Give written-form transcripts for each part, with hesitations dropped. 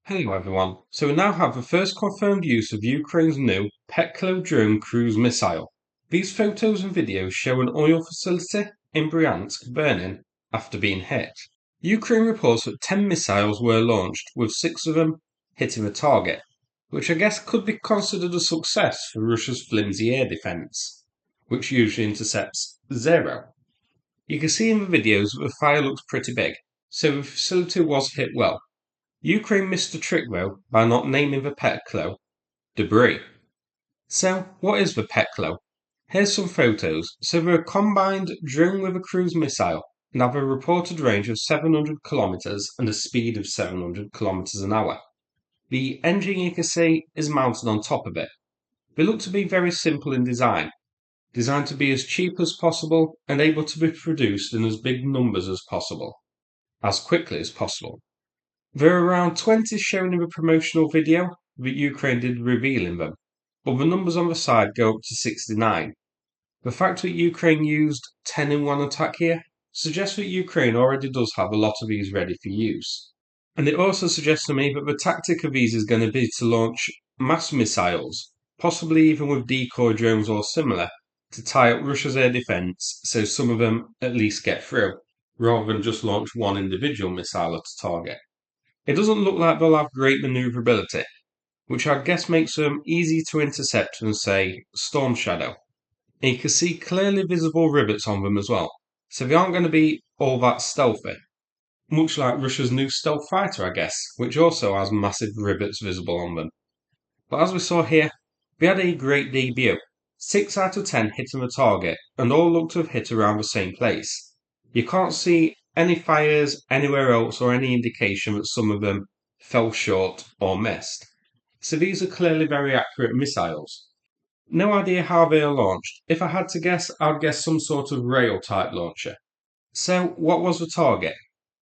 Hello everyone. So we now have the first confirmed use of Ukraine's new Peklo drone cruise missile. These photos and videos show an oil facility in Bryansk burning after being hit. Ukraine reports that 10 missiles were launched, with 6 of them hitting the target, which I guess could be considered a success for Russia's flimsy air defense, which usually intercepts 0. You can see in the videos that the fire looks pretty big, so the facility was hit well. Ukraine missed the trick though by not naming the Peklo debris. So, what is the Peklo? Here's some photos. So they're a combined drone with a cruise missile and have a reported range of 700 kilometers and a speed of 700 kilometers an hour. The engine you can see is mounted on top of it. They look to be very simple in design, designed to be as cheap as possible and able to be produced in as big numbers as possible, as quickly as possible. There are around 20 shown in the promotional video that Ukraine did revealing them, but the numbers on the side go up to 69. The fact that Ukraine used 10 in one attack here suggests that Ukraine already does have a lot of these ready for use. And it also suggests to me that the tactic of these is going to be to launch mass missiles, possibly even with decoy drones or similar, to tie up Russia's air defense so some of them at least get through, rather than just launch one individual missile at a target. It doesn't look like they'll have great maneuverability, which I guess makes them easy to intercept and say Storm Shadow. And you can see clearly visible rivets on them as well, so they aren't going to be all that stealthy. Much like Russia's new stealth fighter, I guess, which also has massive rivets visible on them. But as we saw here, they had a great debut. 6 out of 10 hitting the target, and all looked to have hit around the same place. You can't see any fires anywhere else or any indication that some of them fell short or missed. So these are clearly very accurate missiles. No idea how they are launched. If I had to guess, I'd guess some sort of rail type launcher. So what was the target?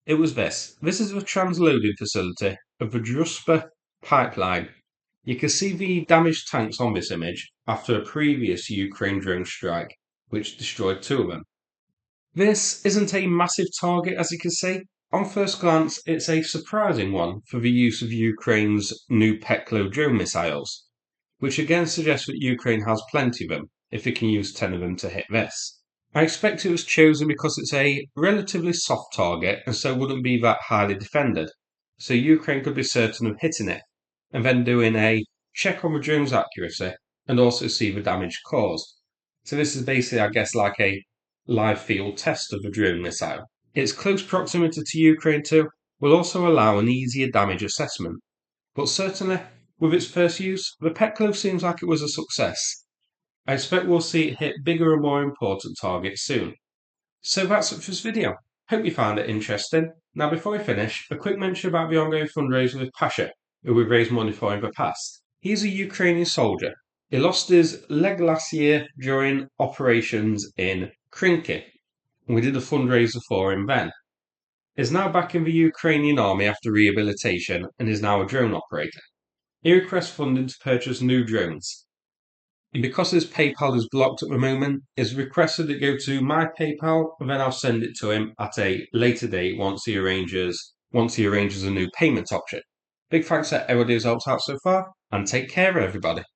It was this. This is the transloading facility of the Druzhba pipeline. You can see the damaged tanks on this image after a previous Ukraine drone strike, which destroyed 2 of them. This isn't a massive target, as you can see. On first glance, it's a surprising one for the use of Ukraine's new Peklo drone missiles, which again suggests that Ukraine has plenty of them, if it can use 10 of them to hit this. I expect it was chosen because it's a relatively soft target and so wouldn't be that highly defended, so Ukraine could be certain of hitting it, and then doing a check on the drone's accuracy and also see the damage caused. So this is basically, I guess, like a live field test of the drone missile. Its close proximity to Ukraine too will also allow an easier damage assessment, but certainly, with its first use, the Peklo seems like it was a success. I expect we'll see it hit bigger and more important targets soon. So that's it for this video. Hope you found it interesting. Now before we finish, a quick mention about the ongoing fundraiser with Pasha, who we've raised money for in the past. He's a Ukrainian soldier. He lost his leg last year during operations in Krinky, and we did a fundraiser for him then. He's now back in the Ukrainian army after rehabilitation and is now a drone operator. He requests funding to purchase new drones. And because his PayPal is blocked at the moment, he's requested it go to my PayPal and then I'll send it to him at a later date once he arranges a new payment option. Big thanks to everybody who's helped out so far, and take care everybody.